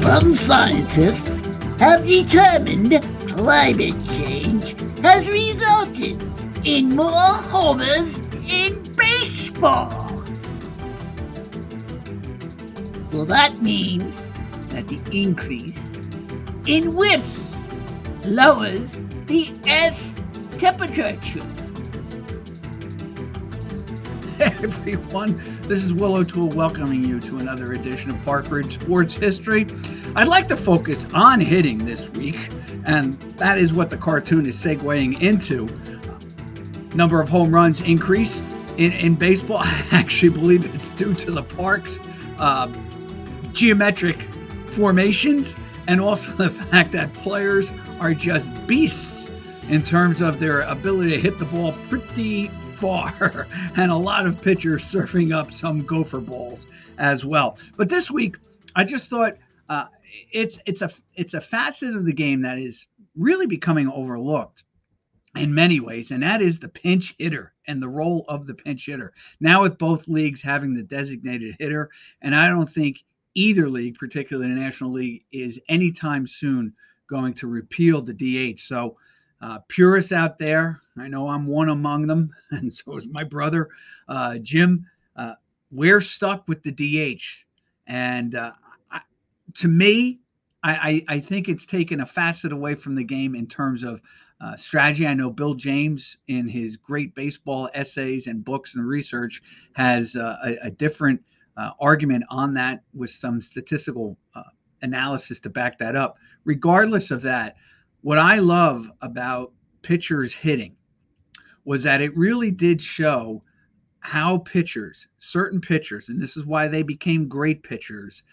Some scientists have determined climate change has resulted in more homers in baseball. Well, that means that the increase in whips lowers the Earth's temperature. Hey everyone, this is Will O'Toole welcoming you to another edition of Park Ridge Sports History. I'd like to focus on hitting this week, and that is what the cartoon is segueing into. Number of home runs increase in baseball. I actually believe it's due to the park's geometric formations, and also the fact that players are just beasts in terms of their ability to hit the ball pretty far, and a lot of pitchers surfing up some gopher balls as well. But this week, I just thought it's a facet of the game that is really becoming overlooked in many ways, and that is the pinch hitter and the role of the pinch hitter. Now with both leagues having the designated hitter, and I don't think either league, particularly the National League, is anytime soon going to repeal the DH. So purists out there, I know I'm one among them, and so is my brother, Jim. We're stuck with the DH. And to me, I think it's taken a facet away from the game in terms of strategy. I know Bill James, in his great baseball essays and books and research, has a different argument on that with some statistical analysis to back that up. Regardless of that, what I love about pitchers hitting was that it really did show how pitchers, certain pitchers, and this is why they became great pitchers,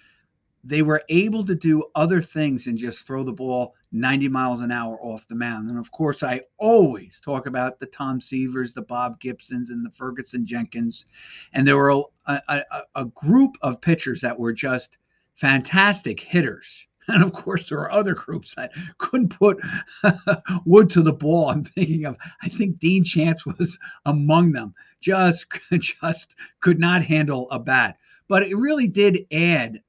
they were able to do other things than just throw the ball 90 miles an hour off the mound. And of course, I always talk about the Tom Seavers, the Bob Gibsons, and the Ferguson Jenkins. And there were a group of pitchers that were just fantastic hitters. And of course, there are other groups that couldn't put wood to the ball. I'm thinking of, I think Dean Chance was among them. Just could not handle a bat. But it really did add,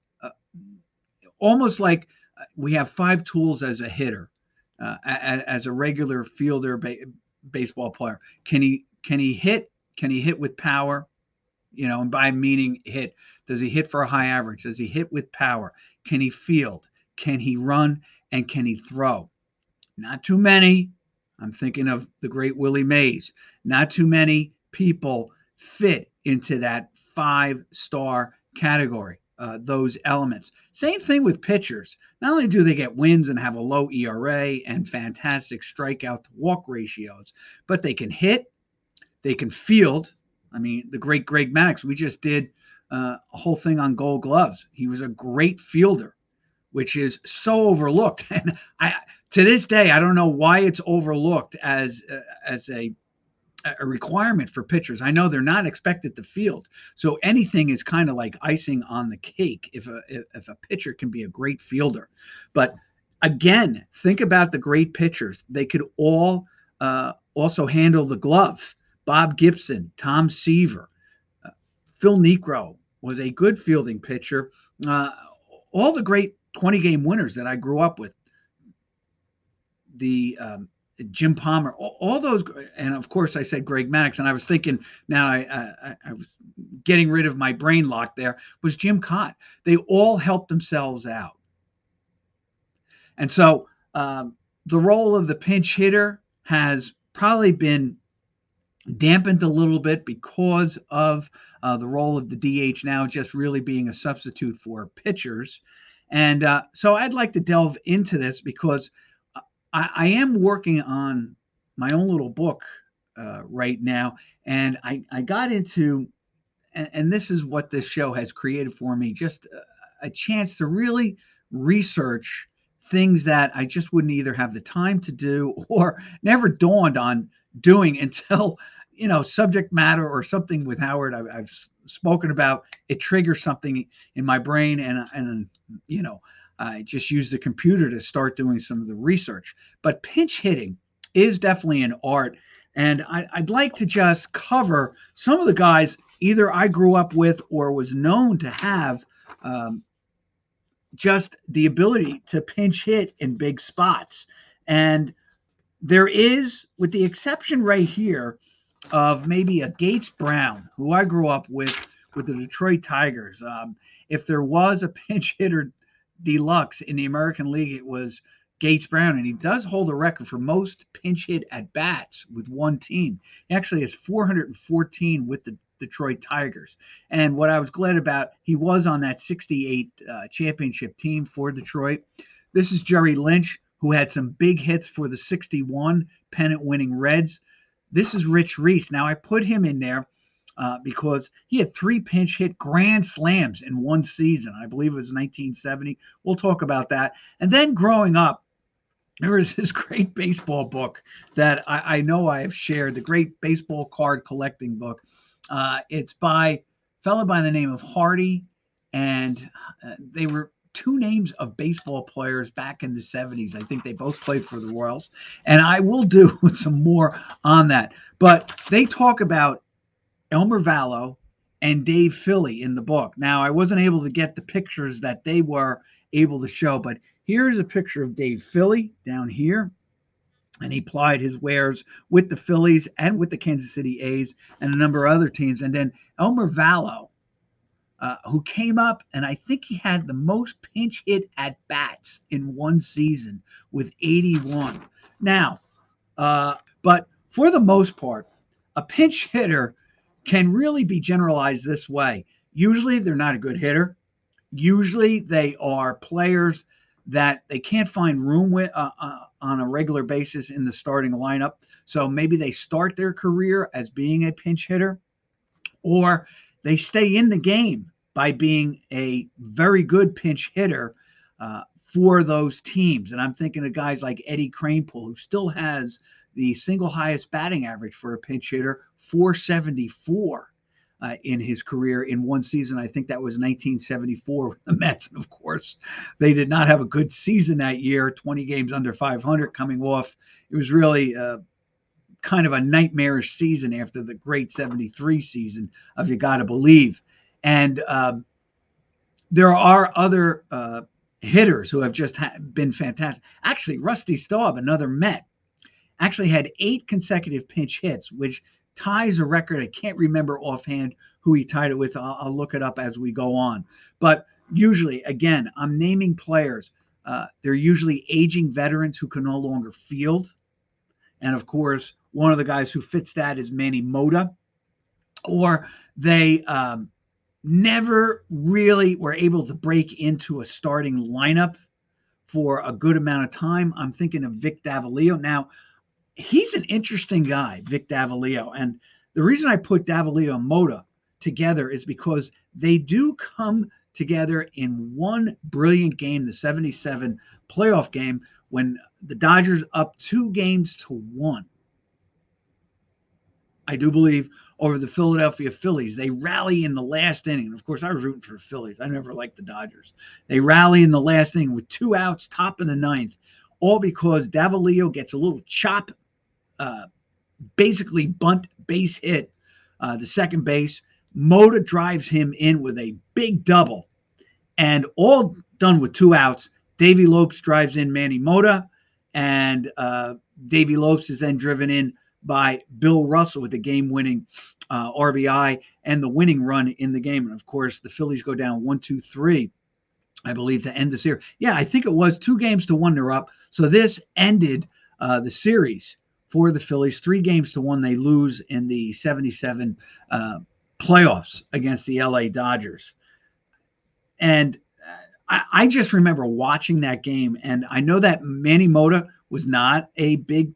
almost like we have 5 tools as a hitter, as a regular fielder, baseball player. Can he hit? Can he hit with power? You know, and by meaning hit, does he hit for a high average? Does he hit with power? Can he field? Can he run? And can he throw? Not too many. I'm thinking of the great Willie Mays. Not too many people fit into that 5-star category, those elements. Same thing with pitchers. Not only do they get wins and have a low ERA and fantastic strikeout to walk ratios, but they can hit, they can field. I mean, the great Greg Maddux, we just did a whole thing on Gold Gloves. He was a great fielder, which is so overlooked. And to this day, I don't know why it's overlooked as a requirement for pitchers. I know they're not expected to field, so anything is kind of like icing on the cake if a pitcher can be a great fielder. But again, think about the great pitchers. They could all also handle the glove. Bob Gibson, Tom Seaver, Phil Niekro was a good fielding pitcher. All the great 20-game winners that I grew up with, the Jim Palmer, all those, and of course I said Greg Maddux, and I was thinking, now I was getting rid of my brain lock there, was Jim Cott. They all helped themselves out. And so the role of the pinch hitter has probably been dampened a little bit because of the role of the DH now just really being a substitute for pitchers. And so I'd like to delve into this because I am working on my own little book right now. And I got into, and this is what this show has created for me, just a chance to really research things that I just wouldn't either have the time to do or never dawned on doing until, subject matter or something with Howard I've spoken about, it triggers something in my brain, and I just use the computer to start doing some of the research. But pinch hitting is definitely an art, and I'd like to just cover some of the guys either I grew up with or was known to have just the ability to pinch hit in big spots. And there is, with the exception right here of maybe a Gates Brown, who I grew up with the Detroit Tigers. If there was a pinch hitter deluxe in the American League, it was Gates Brown, and he does hold a record for most pinch hit at bats with one team. He actually has 414 with the Detroit Tigers. And what I was glad about, he was on that 68 championship team for Detroit. This is Jerry Lynch, who had some big hits for the 61 pennant winning Reds. This is Rich Reese. Now, I put him in there because he had 3 pinch hit grand slams in one season. I believe it was 1970. We'll talk about that. And then growing up, there was this great baseball book that I know I have shared, the great baseball card collecting book. It's by a fellow by the name of Hardy, and they were 2 names of baseball players back in the 70s. I think they both played for the Royals, and I will do some more on that. But they talk about Elmer Vallow and Dave Philly in the book. Now, I wasn't able to get the pictures that they were able to show, but here's a picture of Dave Philly down here. And he plied his wares with the Phillies and with the Kansas City A's and a number of other teams. And then Elmer Vallow, who came up, and I think he had the most pinch hit at bats in one season with 81. Now, but for the most part, a pinch hitter can really be generalized this way. Usually they're not a good hitter. Usually they are players that they can't find room with on a regular basis in the starting lineup. So maybe they start their career as being a pinch hitter, or they stay in the game by being a very good pinch hitter for those teams. And I'm thinking of guys like Eddie Kranepool, who still has the single highest batting average for a pinch hitter, 474. In his career in one season. I think that was 1974 with the Mets. And of course, they did not have a good season that year, 20 games under 500 coming off. It was really kind of a nightmarish season after the great 73 season of You Gotta Believe. And there are other hitters who have just been fantastic. Actually, Rusty Staub, another Met, actually had 8 consecutive pinch hits, which ties a record. I can't remember offhand who he tied it with. I'll look it up as we go on. But usually, again, I'm naming players. They're usually aging veterans who can no longer field. And of course, one of the guys who fits that is Manny Mota. Or they never really were able to break into a starting lineup for a good amount of time. I'm thinking of Vic Davalillo. Now, he's an interesting guy, Vic Davalillo. And the reason I put Davalillo and Mota together is because they do come together in one brilliant game, the 77 playoff game, when the Dodgers up 2-1. I do believe over the Philadelphia Phillies. They rally in the last inning. And of course, I was rooting for the Phillies. I never liked the Dodgers. They rally in the last inning with 2 outs, top of the 9th, all because Davalillo gets a little chop, basically bunt base hit, the second base. Mota drives him in with a big double, and all done with 2 outs. Davey Lopes drives in Manny Mota, and Davey Lopes is then driven in by Bill Russell with the game-winning RBI and the winning run in the game. And of course, the Phillies go down 1-2-3, I believe, to end the series. Yeah, I think it was 2-1 they're up. So this ended the series for the Phillies. 3-1 they lose in the 77 playoffs against the LA Dodgers. And I just remember watching that game, and I know that Manny Mota was not a big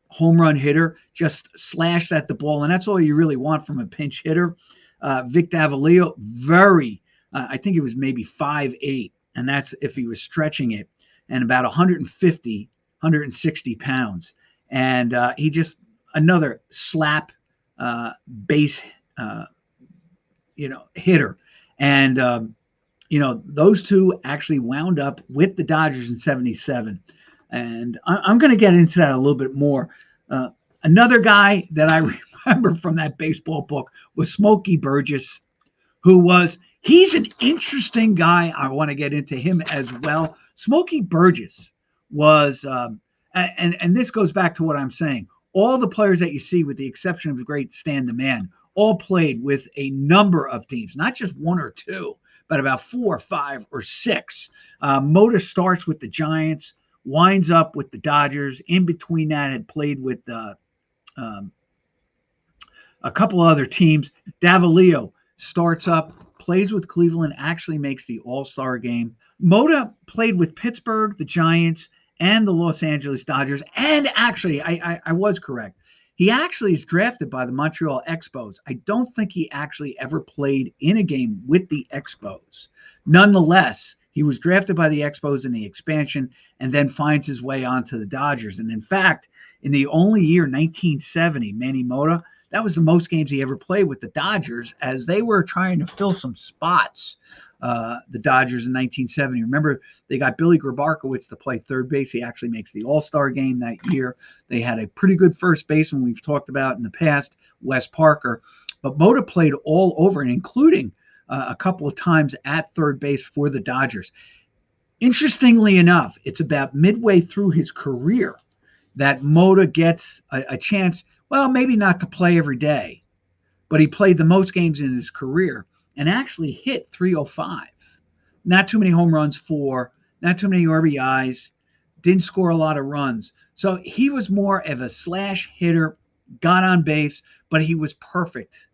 home run hitter, just slashed at the ball, and that's all you really want from a pinch hitter. Vic Davalillo, I think it was maybe 5'8", and that's if he was stretching it, and about 150, 160 pounds. And he just, another slap base, hitter. And, those two actually wound up with the Dodgers in 77. And I'm going to get into that a little bit more. Another guy that I remember from that baseball book was Smokey Burgess, He's an interesting guy. I want to get into him as well. Smokey Burgess was, and this goes back to what I'm saying. All the players that you see, with the exception of the great Stan the Man, all played with a number of teams, not just one or two, but about 4 or 5 or 6. Mota starts with the Giants, winds up with the Dodgers. In between that, had played with um, a couple of other teams. Davalillo starts up, plays with Cleveland, actually makes the All-Star game. Mota played with Pittsburgh, the Giants, and the Los Angeles Dodgers. And actually, I was correct. He actually is drafted by the Montreal Expos. I don't think he actually ever played in a game with the Expos. Nonetheless, he was drafted by the Expos in the expansion and then finds his way onto the Dodgers. And in fact, in the only year, 1970, Manny Mota, that was the most games he ever played with the Dodgers, as they were trying to fill some spots. The Dodgers in 1970. Remember, they got Billy Grabarkowitz to play third base. He actually makes the All-Star game that year. They had a pretty good first baseman we've talked about in the past, Wes Parker. But Mota played all over, including a couple of times at third base for the Dodgers. Interestingly enough, it's about midway through his career that Mota gets a chance, well, maybe not to play every day, but he played the most games in his career and actually hit 305. Not too many home runs for, not too many RBIs, didn't score a lot of runs. So he was more of a slash hitter, got on base, but he was perfect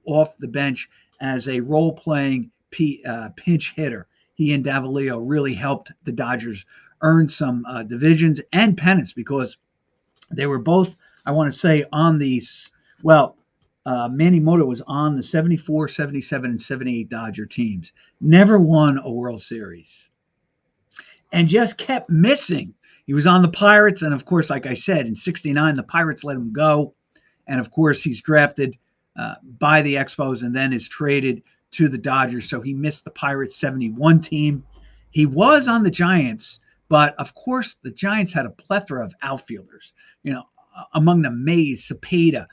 off the bench as a role-playing pinch hitter. He and Davalillo really helped the Dodgers earn some divisions and pennants, because they were both, I want to say, on these, well, Manny Mota was on the 74, 77, and 78 Dodger teams. Never won a World Series. And just kept missing. He was on the Pirates, and of course, like I said, in 69, the Pirates let him go. And of course, he's drafted by the Expos and then is traded to the Dodgers. So he missed the Pirates 71 team. He was on the Giants, but of course, the Giants had a plethora of outfielders. You know, among them, Mays, Cepeda,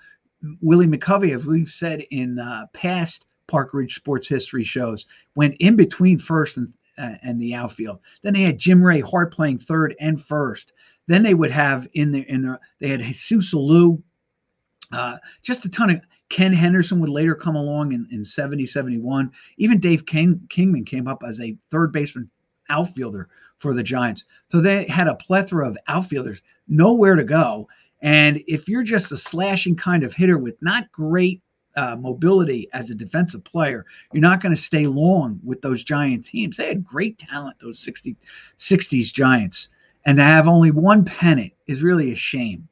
Willie McCovey, as we've said in past Park Ridge Sports History shows, went in between first and the outfield. Then they had Jim Ray Hart playing third and first. Then they would have they had Jesus Alou, just a ton of. Ken Henderson would later come along in 70, 71. Even Dave Kingman came up as a third baseman outfielder for the Giants. So they had a plethora of outfielders, nowhere to go. And if you're just a slashing kind of hitter with not great mobility as a defensive player, you're not going to stay long with those Giant teams. They had great talent, those 60s Giants. And to have only one pennant is really a shame.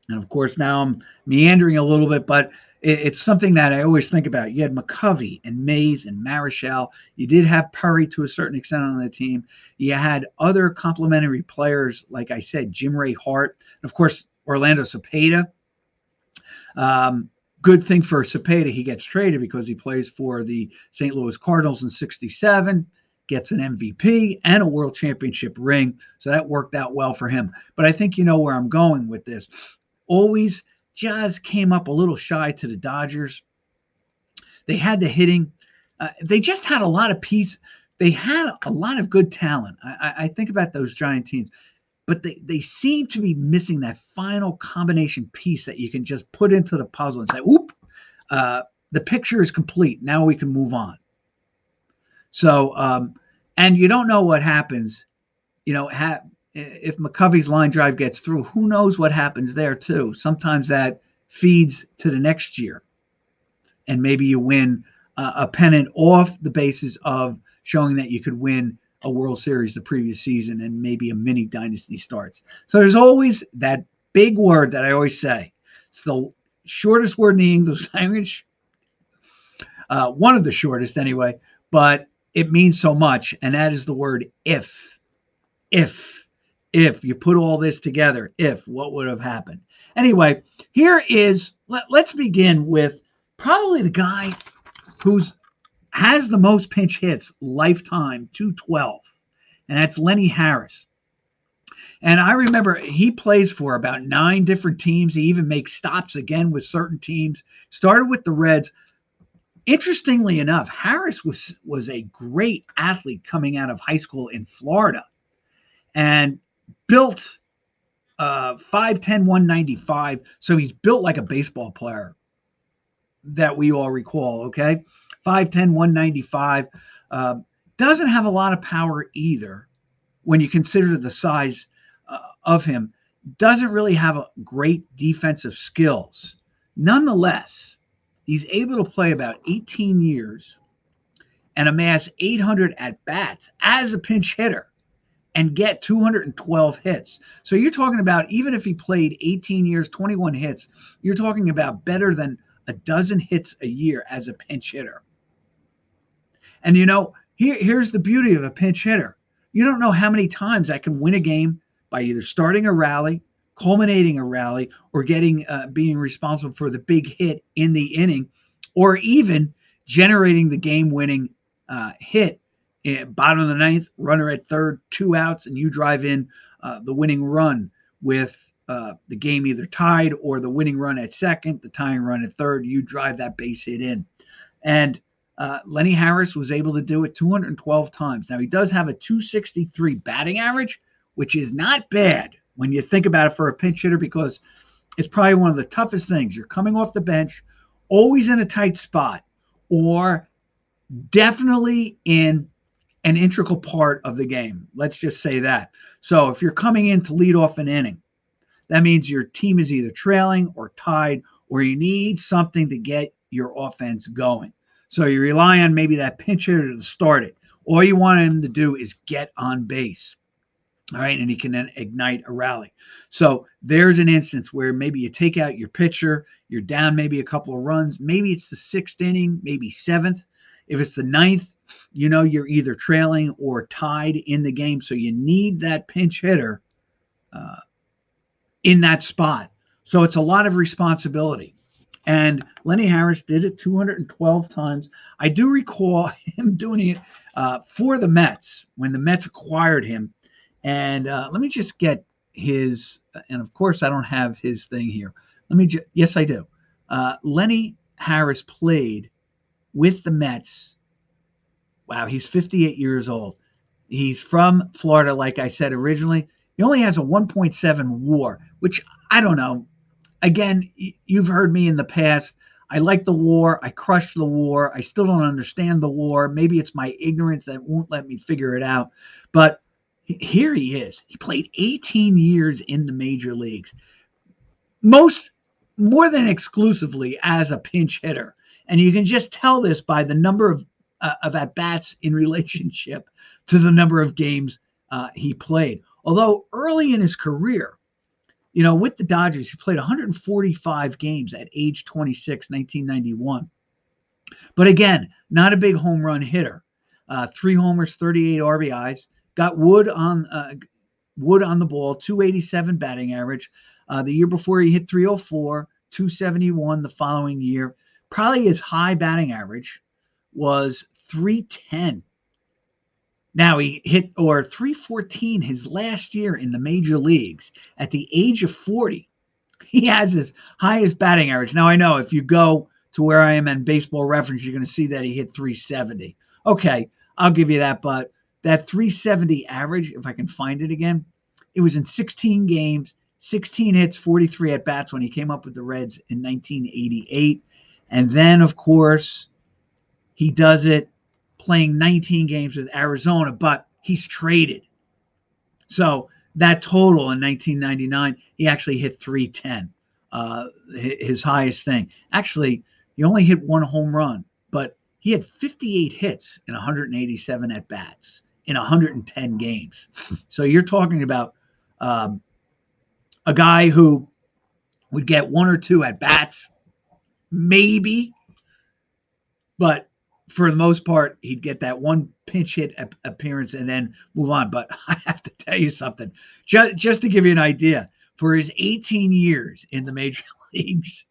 And of course, now I'm meandering a little bit, but it's something that I always think about. You had McCovey and Mays and Marichal. You did have Perry to a certain extent on the team. You had other complementary players, like I said, Jim Ray Hart. And of course, Orlando Cepeda. Good thing for Cepeda, he gets traded because he plays for the St. Louis Cardinals in 67, gets an MVP and a World Championship ring. So that worked out well for him. But I think you know where I'm going with this. Always just came up a little shy to the Dodgers. They had the hitting. They just had a lot of piece. They had a lot of good talent. I think about those Giant teams, but they seem to be missing that final combination piece that you can just put into the puzzle and say, "Oop, the picture is complete. Now we can move on." So, and you don't know what happens. You know, if McCovey's line drive gets through, who knows what happens there too. Sometimes that feeds to the next year, and maybe you win a pennant off the basis of showing that you could win a World Series the previous season, and maybe a mini dynasty starts. So there's always that big word that I always say. It's the shortest word in the English language, one of the shortest anyway, but it means so much, and that is the word if. If you put all this together, what would have happened? Anyway, here is, let's begin with probably the guy who has the most pinch hits lifetime, 212, and that's Lenny Harris. And I remember he plays for about 9 different teams. He even makes stops again with certain teams. Started with the Reds. Interestingly enough, Harris was a great athlete coming out of high school in Florida and built 5'10", 195. So he's built like a baseball player that we all recall, okay? 5'10", 195. Doesn't have a lot of power either when you consider the size of him. Doesn't really have a great defensive skills. Nonetheless, he's able to play about 18 years and amass 800 at bats as a pinch hitter and get 212 hits. So you're talking about, even if he played 18 years, 21 hits, you're talking about better than a dozen hits a year as a pinch hitter. And here's the beauty of a pinch hitter. You don't know how many times that can win a game by either starting a rally, culminating a rally, or being responsible for the big hit in the inning, or even generating the game-winning hit. Bottom of the ninth, runner at third, 2 outs, and you drive in the winning run with the game either tied or the winning run at second, the tying run at third. You drive that base hit in. And Lenny Harris was able to do it 212 times. Now, he does have a 263 batting average, which is not bad when you think about it for a pinch hitter, because it's probably one of the toughest things. You're coming off the bench, always in a tight spot, or definitely in an integral part of the game. Let's just say that. So if you're coming in to lead off an inning, that means your team is either trailing or tied, or you need something to get your offense going. So you rely on maybe that pinch hitter to start it. All you want him to do is get on base. All right, and he can then ignite a rally. So there's an instance where maybe you take out your pitcher, you're down maybe a couple of runs, maybe it's the 6th inning, maybe 7th. If it's the 9th, you're either trailing or tied in the game. So you need that pinch hitter in that spot. So it's a lot of responsibility. And Lenny Harris did it 212 times. I do recall him doing it for the Mets when the Mets acquired him. And let me just get his, and of course I don't have his thing here. Yes, I do. Lenny Harris played with the Mets. Wow, he's 58 years old. He's from Florida, like I said originally. He only has a 1.7 WAR, which I don't know. Again, you've heard me in the past. I like the WAR. I crush the WAR. I still don't understand the WAR. Maybe it's my ignorance that won't let me figure it out. But here he is. He played 18 years in the major leagues, more than exclusively as a pinch hitter. And you can just tell this by the number of at-bats in relationship to the number of games he played. Although early in his career, with the Dodgers, he played 145 games at age 26, 1991. But again, not a big home run hitter. 3 homers, 38 RBIs. Got wood on the ball, 287 batting average. The year before he hit 304, 271 the following year. Probably his high batting average was 310. Now he hit 314 his last year in the major leagues at the age of 40. He has his highest batting average. Now I know if you go to where I am in Baseball Reference, you're going to see that he hit 370. Okay, I'll give you that, but that 370 average, if I can find it again, it was in 16 games, 16 hits, 43 at bats when he came up with the Reds in 1988. And then, of course, he does it playing 19 games with Arizona, but he's traded. So that total in 1999, he actually hit 310, his highest thing. Actually, he only hit 1 home run, but he had 58 hits in 187 at-bats in 110 games. So you're talking about a guy who would get 1 or 2 at-bats, maybe, but for the most part, he'd get that 1 pinch hit appearance and then move on. But I have to tell you something, just to give you an idea, for his 18 years in the major leagues,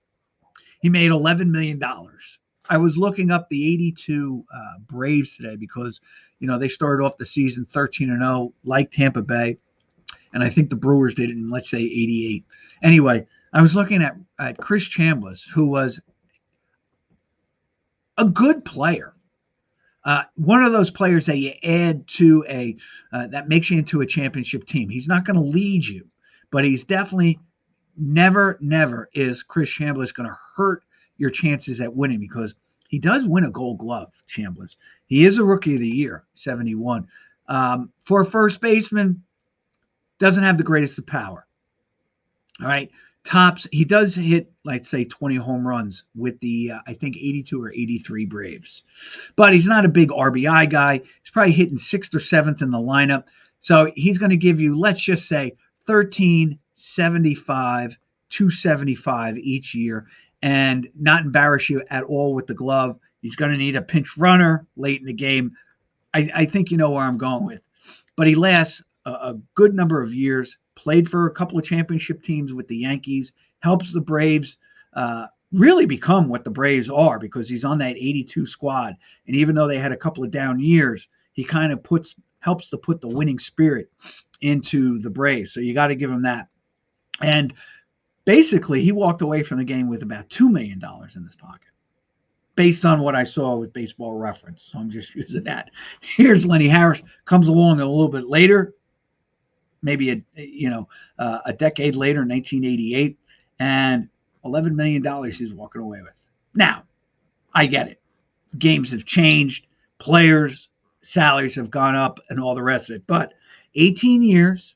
he made $11 million. I was looking up the 82 Braves today because, they started off the season 13-0, like Tampa Bay. And I think the Brewers did it in, let's say, 88. Anyway, I was looking at Chris Chambliss, who was a good player. One of those players that you add to that makes you into a championship team. He's not going to lead you, but he's definitely never is Chris Chambliss going to hurt your chances at winning, because he does win a Gold Glove, Chambliss. He is a Rookie of the Year, 71. For a first baseman, doesn't have the greatest of power. All right. Tops, he does hit, like, say, 20 home runs with the, I think, 82 or 83 Braves. But he's not a big RBI guy. He's probably hitting 6th or 7th in the lineup. So he's going to give you, let's just say, 13, 75, 275 each year, and not embarrass you at all with the glove. He's going to need a pinch runner late in the game. I think you know where I'm going with. But he lasts a good number of years, played for a couple of championship teams with the Yankees, helps the Braves really become what the Braves are, because he's on that 82 squad. And even though they had a couple of down years, he kind of helps to put the winning spirit into the Braves. So you got to give him that. And basically, he walked away from the game with about $2 million in his pocket, based on what I saw with Baseball Reference. So I'm just using that. Here's Lenny Harris, comes along a little bit later, maybe a decade later, 1988, and $11 million he's walking away with. Now, I get it. Games have changed. Players' salaries have gone up and all the rest of it. But 18 years,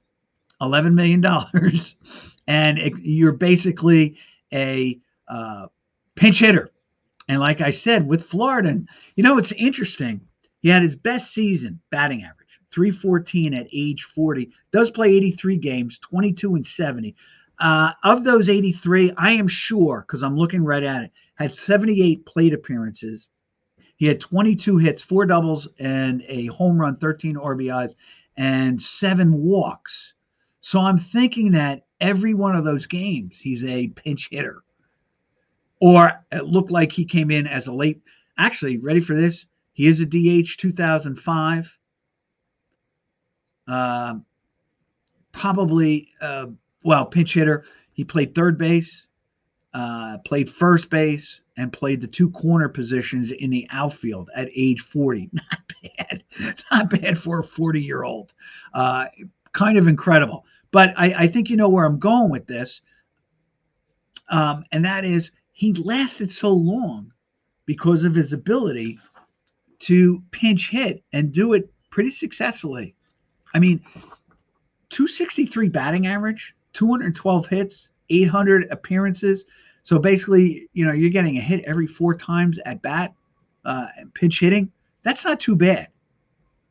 $11 million, and you're basically a pinch hitter. And like I said, with Florida, it's interesting. He had his best season, batting average, 314 at age 40. Does play 83 games, 22 and 70. Of those 83, I am sure, because I'm looking right at it, had 78 plate appearances. He had 22 hits, 4 doubles, and a home run, 13 RBIs, and 7 walks. So I'm thinking that every one of those games, he's a pinch hitter. Or it looked like he came in as a late. Actually, ready for this? He is a DH 2005. Probably, pinch hitter. He played third base, played first base, and played the 2 corner positions in the outfield at age 40. Not bad. Not bad for a 40-year-old. Kind of incredible. But I think you know where I'm going with this. And that is, he lasted so long because of his ability to pinch hit and do it pretty successfully. I mean, 263 batting average, 212 hits, 800 appearances. So basically, you're getting a hit every 4 times at bat, pinch hitting. That's not too bad.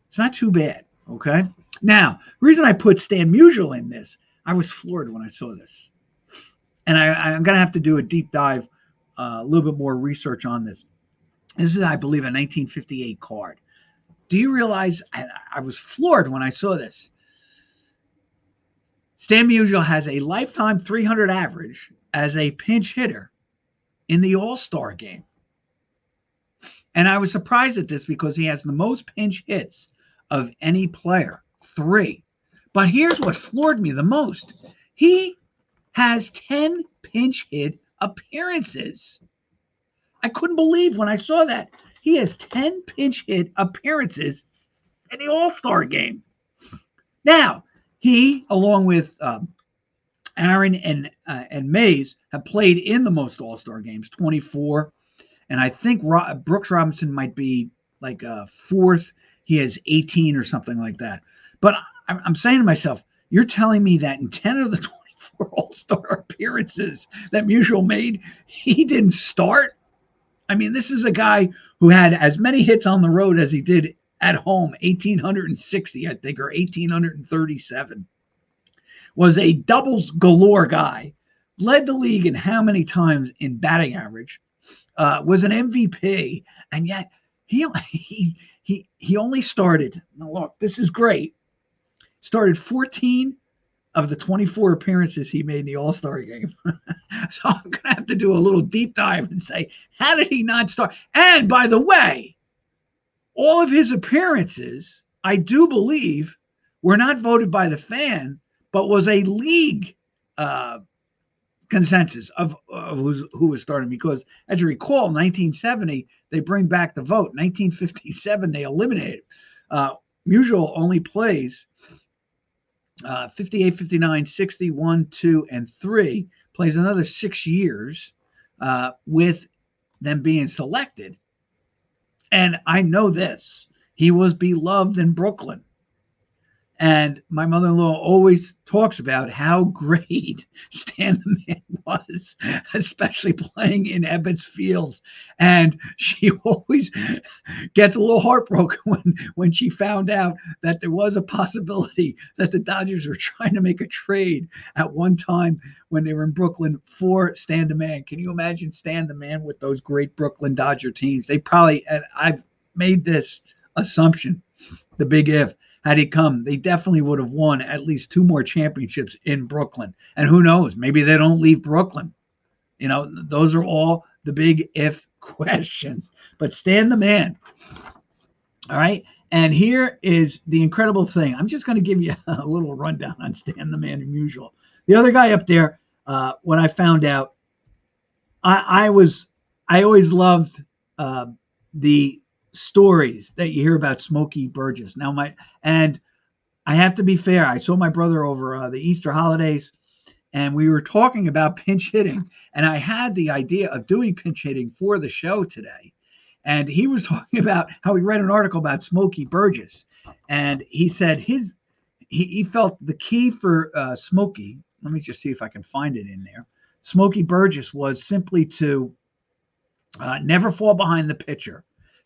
It's not too bad, okay? Now, the reason I put Stan Musial in this, I was floored when I saw this. And I'm going to have to do a deep dive, a little bit more research on this. This is, I believe, a 1958 card. Do you realize, I was floored when I saw this. Stan Musial has a lifetime 300 average as a pinch hitter in the All-Star game. And I was surprised at this because he has the most pinch hits of any player, 3. But here's what floored me the most. He has 10 pinch hit appearances. I couldn't believe when I saw that. He has 10 pinch hit appearances in the All-Star game. Now, he, along with Aaron and Mays, have played in the most All-Star games, 24. And I think Brooks Robinson might be like 4th. He has 18 or something like that. But I'm saying to myself, you're telling me that in 10 of the 24 All-Star appearances that Musial made, he didn't start? I mean, this is a guy who had as many hits on the road as he did at home, 1,860, I think, or 1,837. Was a doubles galore guy. Led the league in how many times in batting average. Was an MVP, and yet he only started. Now look, this is great. Started 14 of the 24 appearances he made in the All-Star game. So I'm going to have to do a little deep dive and say, how did he not start? And by the way, all of his appearances, I do believe, were not voted by the fan, but was a league consensus of who was starting, because as you recall, 1970 they bring back the vote. 1957 they eliminated. Musial only plays 58, 59, 61, 2, and 3. Plays another 6 years with them being selected. And I know this. He was beloved in Brooklyn. And my mother-in-law always talks about how great Stan the Man was, especially playing in Ebbets Field. And she always gets a little heartbroken when she found out that there was a possibility that the Dodgers were trying to make a trade at one time when they were in Brooklyn for Stan the Man. Can you imagine Stan the Man with those great Brooklyn Dodger teams? They probably, and I've made this assumption, the big if, had he come, they definitely would have won at least 2 more championships in Brooklyn. And who knows, maybe they don't leave Brooklyn. Those are all the big if questions. But Stan the Man. All right. And here is the incredible thing. I'm just going to give you a little rundown on Stan the Man Musial. The other guy up there, when I found out, I always loved the stories that you hear about Smokey Burgess. And I have to be fair. I saw my brother over the Easter holidays, and we were talking about pinch hitting, and I had the idea of doing pinch hitting for the show today. And he was talking about how he read an article about Smokey Burgess, and he said he felt the key for Smokey. Let me just see if I can find it in there. Smokey Burgess was simply to never fall behind the pitcher.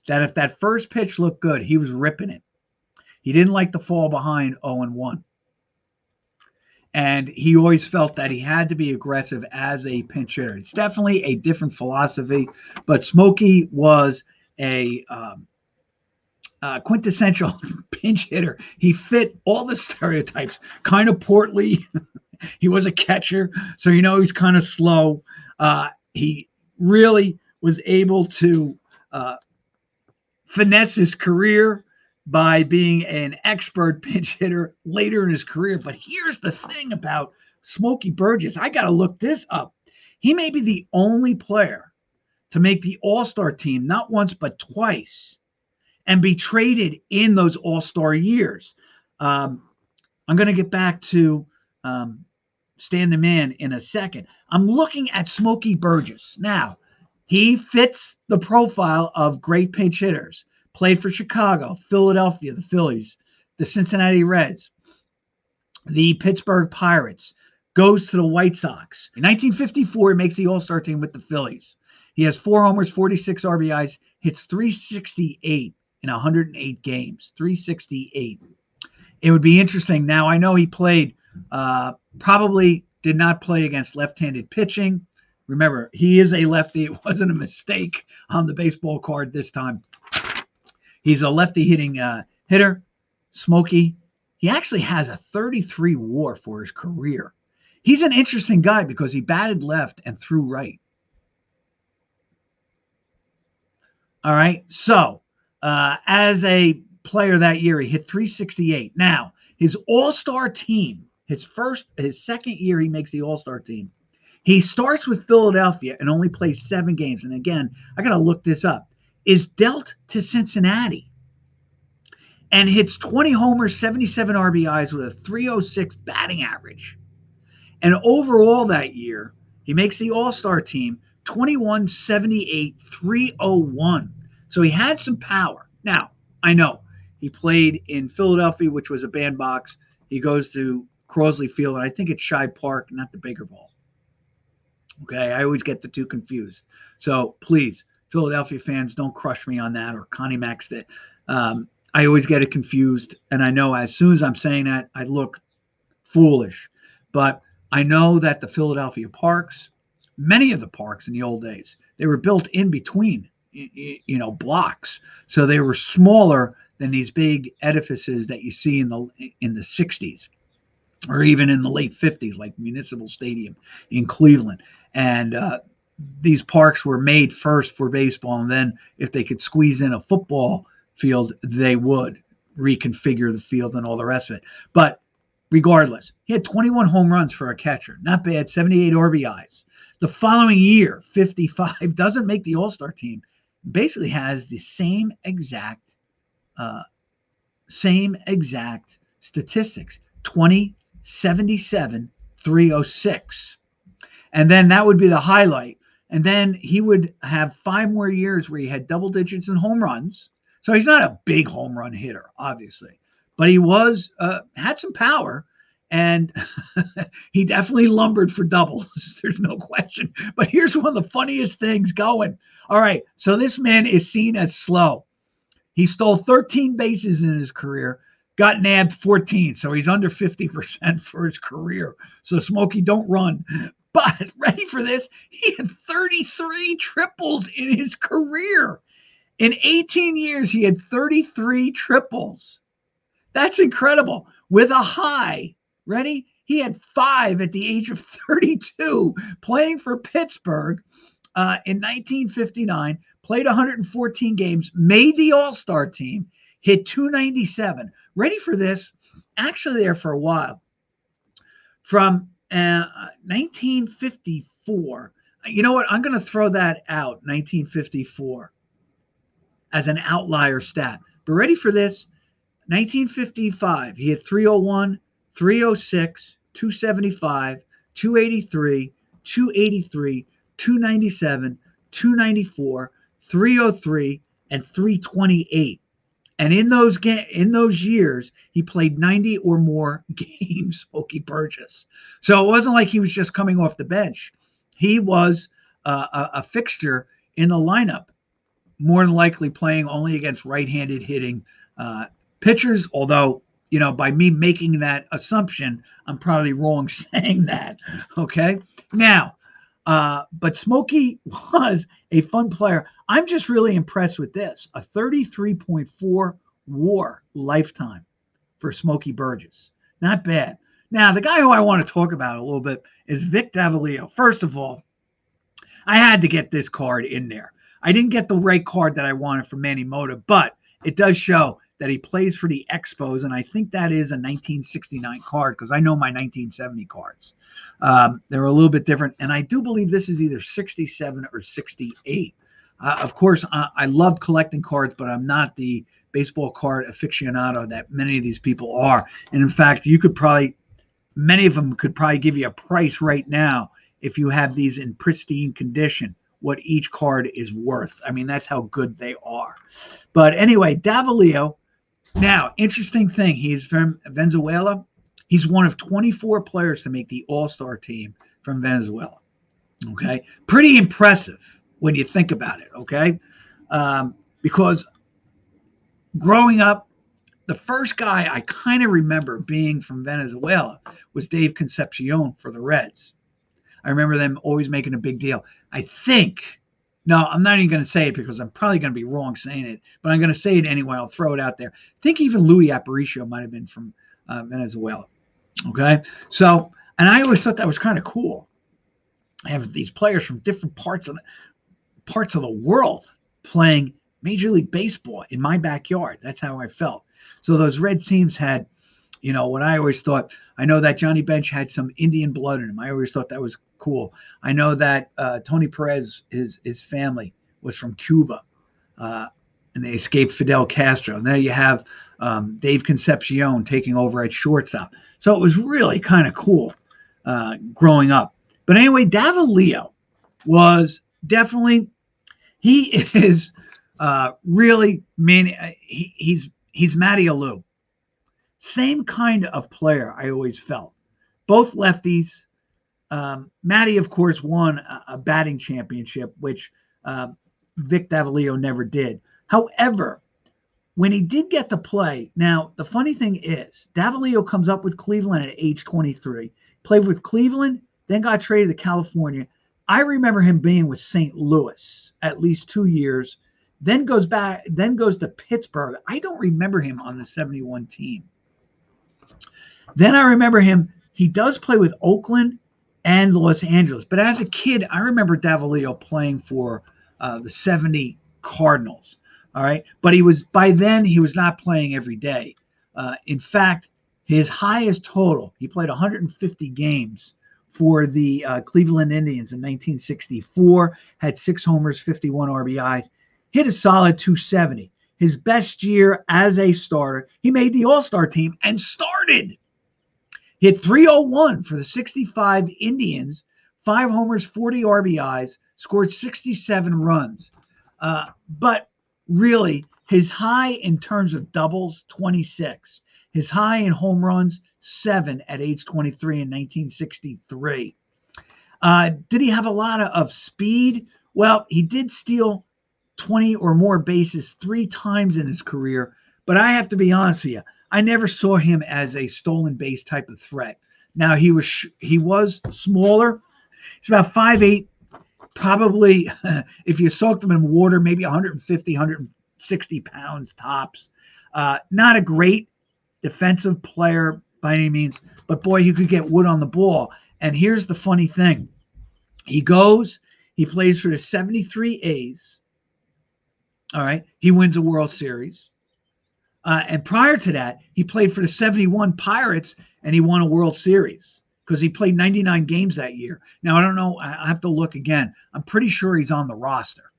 That if that first pitch looked good, he was ripping it. He didn't like to fall behind 0-1. And he always felt that he had to be aggressive as a pinch hitter. It's definitely a different philosophy, but Smokey was a quintessential pinch hitter. He fit all the stereotypes, kind of portly. He was a catcher, so he's kind of slow. He really was able to finesse his career by being an expert pinch hitter later in his career. But here's the thing about Smokey Burgess. I got to look this up. He may be the only player to make the All-Star team not once but twice and be traded in those All-Star years. I'm going to get back to Stan the Man in a second. I'm looking at Smokey Burgess. Now, he fits the profile of great pinch hitters. Played for Chicago, Philadelphia, the Phillies, the Cincinnati Reds, the Pittsburgh Pirates, goes to the White Sox. In 1954, he makes the All-Star team with the Phillies. He has 4 homers, 46 RBIs, hits 368 in 108 games. 368. It would be interesting. Now, I know he played, probably did not play against left-handed pitching. Remember, he is a lefty. It wasn't a mistake on the baseball card this time. He's a lefty hitting hitter. Smokey, he actually has a 33 WAR for his career. He's an interesting guy because he batted left and threw right. All right. So, as a player that year, he hit 368. Now, his All-Star team, his second year he makes the All-Star team. He starts with Philadelphia and only plays 7 games. And again, I got to look this up. Is dealt to Cincinnati and hits 20 homers, 77 RBIs with a 306 batting average. And overall that year, he makes the All-Star team 21, 78, 301. So he had some power. Now, I know he played in Philadelphia, which was a bandbox. He goes to Crosley Field, and I think it's Shibe Park, not the Baker Bowl. Okay, I always get the two confused. So please, Philadelphia fans, don't crush me on that, or Connie Mack's that. I always get it confused, and I know as soon as I'm saying that, I look foolish. But I know that the Philadelphia parks, many of the parks in the old days, they were built in between, blocks. So they were smaller than these big edifices that you see in the 60s. Or even in the late 50s, like Municipal Stadium in Cleveland. And these parks were made first for baseball, and then if they could squeeze in a football field, they would reconfigure the field and all the rest of it. But regardless, he had 21 home runs for a catcher. Not bad, 78 RBIs. The following year, 55, doesn't make the All-Star team. Basically has the same exact statistics. 20, 77, 306. And then that would be the highlight. And then he would have 5 more years where he had double digits in home runs. So he's not a big home run hitter, obviously, but he was had some power, and he definitely lumbered for doubles. There's no question. But here's one of the funniest things going. All right, so this man is seen as slow. He stole 13 bases in his career, got nabbed 14, so he's under 50% for his career. So Smokey, don't run. But ready for this? He had 33 triples in his career. In 18 years, he had 33 triples. That's incredible. With a high, ready? He had 5 at the age of 32 playing for Pittsburgh in 1959, played 114 games, made the All-Star team, hit 297. Ready for this? Actually there for a while. From 1954, you know what? I'm going to throw that out, 1954, as an outlier stat. But ready for this? 1955, he had 301, 306, 275, 283, 283, 297, 294, 303, and 328. And in those years, he played 90 or more games, Smokey Burgess. So it wasn't like he was just coming off the bench. He was a fixture in the lineup, more than likely playing only against right-handed hitting pitchers, although, by me making that assumption, I'm probably wrong saying that, okay? Now, but Smokey was a fun player. I'm just really impressed with this. A 33.4 WAR lifetime for Smokey Burgess. Not bad. Now, the guy who I want to talk about a little bit is Vic Davalillo. First of all, I had to get this card in there. I didn't get the right card that I wanted from Manny Mota, but it does show that he plays for the Expos, and I think that is a 1969 card because I know my 1970 cards. They're a little bit different, and I do believe this is either 67 or 68. Of course, I love collecting cards, but I'm not the baseball card aficionado that many of these people are. And in fact, many of them could probably give you a price right now if you have these in pristine condition, what each card is worth. I mean, that's how good they are. But anyway, Davalillo. Now, interesting thing, he's from Venezuela. He's one of 24 players to make the All-Star team from Venezuela. Okay, pretty impressive when you think about it. Okay, because growing up, the first guy I kind of remember being from Venezuela was Dave Concepcion for the Reds. I remember them always making a big deal. No, I'm not even going to say it because I'm probably going to be wrong saying it, but I'm going to say it anyway. I'll throw it out there. I think even Louis Aparicio might have been from Venezuela. Okay, so, and I always thought that was kind of cool. I have these players from different parts of the world playing Major League Baseball in my backyard. That's how I felt. So those Red teams had, what I always thought. I know that Johnny Bench had some Indian blood in him. I always thought that was cool. I know that Tony Perez, his family was from Cuba, and they escaped Fidel Castro. And there you have Dave Concepcion taking over at shortstop. So it was really kind of cool growing up. But anyway, Davalillo was definitely, he is really, he's Matty Alou. Same kind of player I always felt. Both lefties. Matty, of course, won a batting championship, which Vic Davalillo never did. However, when he did get to play, now the funny thing is, Davalillo comes up with Cleveland at age 23, played with Cleveland, then got traded to California. I remember him being with St. Louis at least 2 years, then goes to Pittsburgh. I don't remember him on the 71 team. Then I remember him, he does play with Oakland and Los Angeles. But as a kid, I remember Davalillo playing for the 70 Cardinals. All right. But by then he was not playing every day. In fact, His highest total, he played 150 games for the Cleveland Indians in 1964, had 6 homers, 51 RBIs, hit a solid 270. His best year as a starter, he made the All-Star team and started. Hit 301 for the 65 Indians, 5 homers, 40 RBIs, scored 67 runs. But really, his high in terms of doubles, 26. His high in home runs, 7 at age 23 in 1963. Did he have a lot of speed? Well, he did steal 20 or more bases 3 times in his career, but I have to be honest with you, I never saw him as a stolen base type of threat. Now, he was smaller. He's about 5'8", probably, if you soaked him in water, maybe 150, 160 pounds tops. Not a great defensive player by any means, but boy, he could get wood on the ball. And here's the funny thing. He plays for the 73 A's. All right. He wins a World Series. And prior to that, he played for the 71 Pirates, and he won a World Series because he played 99 games that year. Now, I don't know. I have to look again. I'm pretty sure he's on the roster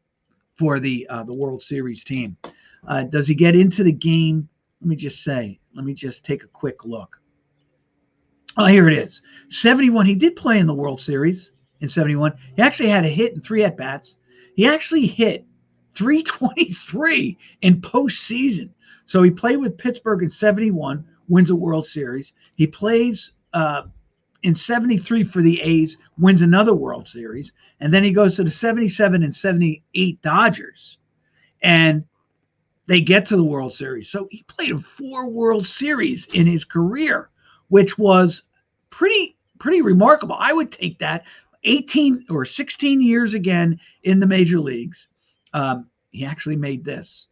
for the World Series team. Does he get into the game? Let me just take a quick look. Oh, here it is. 71. He did play in the World Series in 71. He actually had a hit and 3 at-bats. He actually hit 323 in postseason. So he played with Pittsburgh in 71, wins a World Series. He plays in 73 for the A's, wins another World Series. And then he goes to the 77 and 78 Dodgers. And they get to the World Series. So he played in 4 World Series in his career, which was pretty remarkable. I would take that. 18 or 16 years again in the major leagues. He actually made this.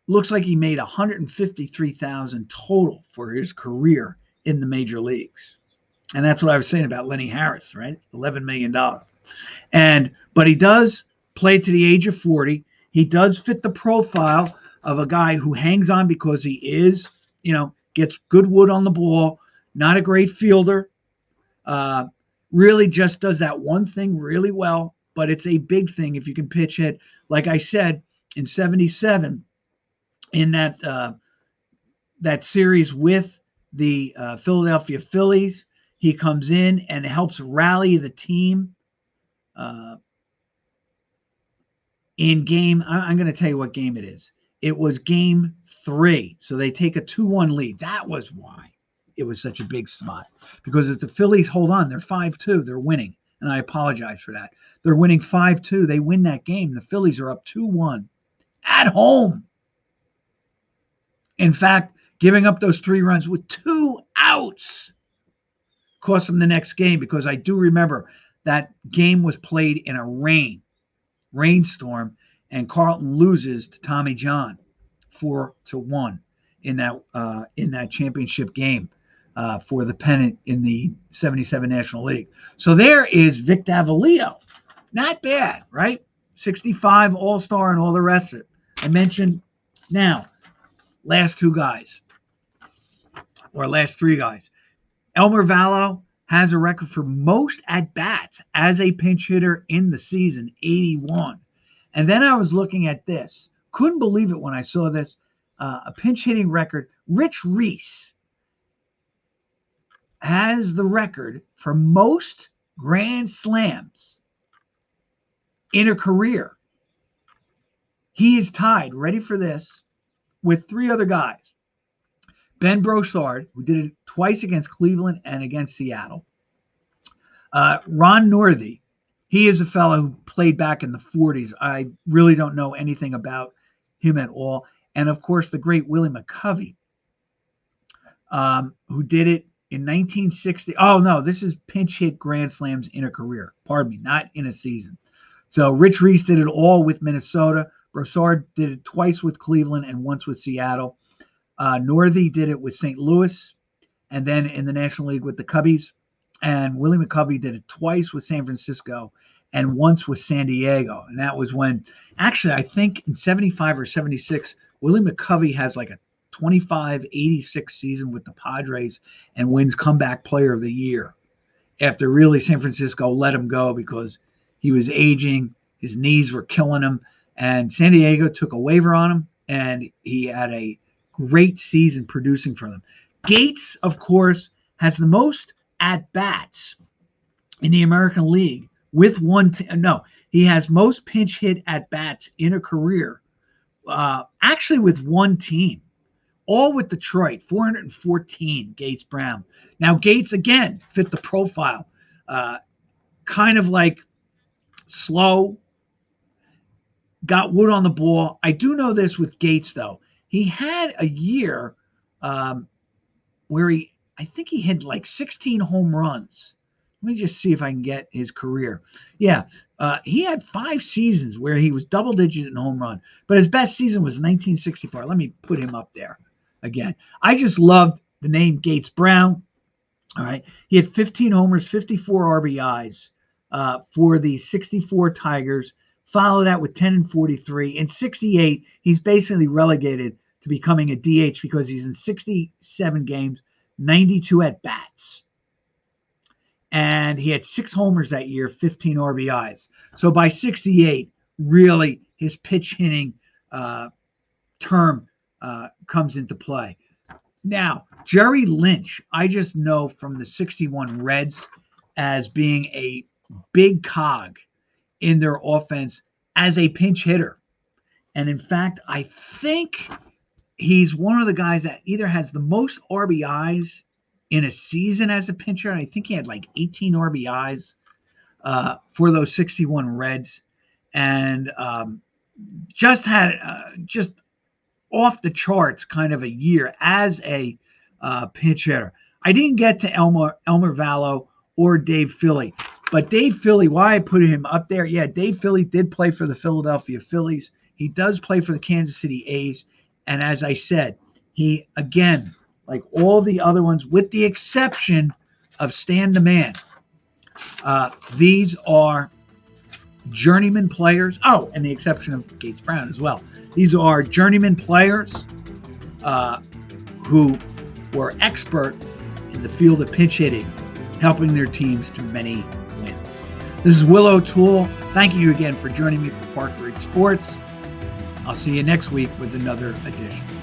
Looks like he made $153,000 total for his career in the major leagues. And that's what I was saying about Lenny Harris, right? $11 million. But he does play to the age of 40. He does fit the profile of a guy who hangs on because he is, gets good wood on the ball, not a great fielder, really just does that one thing really well, but it's a big thing if you can pitch hit. Like I said, in 77, in that series with the Philadelphia Phillies, he comes in and helps rally the team in game. I'm going to tell you what game it is. It was game 3. So they take a 2-1 lead. That was why it was such a big spot. Because if the Phillies hold on, they're 5-2. They're winning. And I apologize for that. They're winning 5-2. They win that game. The Phillies are up 2-1 at home. In fact, giving up those 3 runs with 2 outs cost them the next game, because I do remember that game was played in a rainstorm, and Carlton loses to Tommy John 4-1 in that championship game for the pennant in the 77 National League. So there is Vic Davalillo. Not bad, right? 65 All-Star and all the rest of it. I mentioned now, last 2 guys, or last 3 guys. Elmer Vallow has a record for most at-bats as a pinch hitter in the season, 81. And then I was looking at this. Couldn't believe it when I saw this. A pinch hitting record. Rich Reese has the record for most grand slams in a career. He is tied, ready for this, with 3 other guys. Ben Brossard, who did it twice against Cleveland and against Seattle. Ron Northey, he is a fellow who played back in the 40s. I really don't know anything about him at all. And, of course, the great Willie McCovey, who did it in 1960. Oh, no, this is pinch hit grand slams in a career. Pardon me, not in a season. So Rich Reese did it all with Minnesota. Brossard did it twice with Cleveland and once with Seattle. Northey did it with St. Louis, and then in the National League with the Cubbies. And Willie McCovey did it twice with San Francisco and once with San Diego. And that was when, actually, I think in 75 or 76, Willie McCovey has like a 25-86 season with the Padres and wins Comeback Player of the Year after really San Francisco let him go because he was aging, his knees were killing him, and San Diego took a waiver on him, and he had a great season producing for them. Gates, of course, has the most at-bats in the American League with he has most pinch hit at-bats in a career, actually with one team, all with Detroit, 414, Gates Brown. Now, Gates, again, fit the profile, kind of like slow, got wood on the ball. I do know this with Gates, though. He had a year where I think he had like 16 home runs. Let me just see if I can get his career. Yeah, he had 5 seasons where he was double-digit in home run, but his best season was 1964. Let me put him up there again. I just loved the name Gates Brown. All right, he had 15 homers, 54 RBIs for the 64 Tigers. Follow that with 10 and 43. In 68, he's basically relegated to becoming a DH because he's in 67 games, 92 at-bats. And he had 6 homers that year, 15 RBIs. So by 68, really his pitch hitting term comes into play. Now, Jerry Lynch, I just know from the 61 Reds as being a big cog in their offense as a pinch hitter. And in fact, I think he's one of the guys that either has the most RBIs in a season as a pitcher. I think he had like 18 RBIs for those 61 Reds, and just had just off the charts kind of a year as a pinch hitter. I didn't get to Elmer Vallo or Dave Philly, but Dave Philly, why I put him up there? Yeah, Dave Philly did play for the Philadelphia Phillies. He does play for the Kansas City A's, and as I said, he again, like all the other ones, with the exception of Stan the Man, these are journeyman players. Oh, and the exception of Gates Brown as well. These are journeyman players who were expert in the field of pinch hitting, helping their teams to many wins. This is Will O'Toole. Thank you again for joining me for Park Ridge Sports. I'll see you next week with another edition.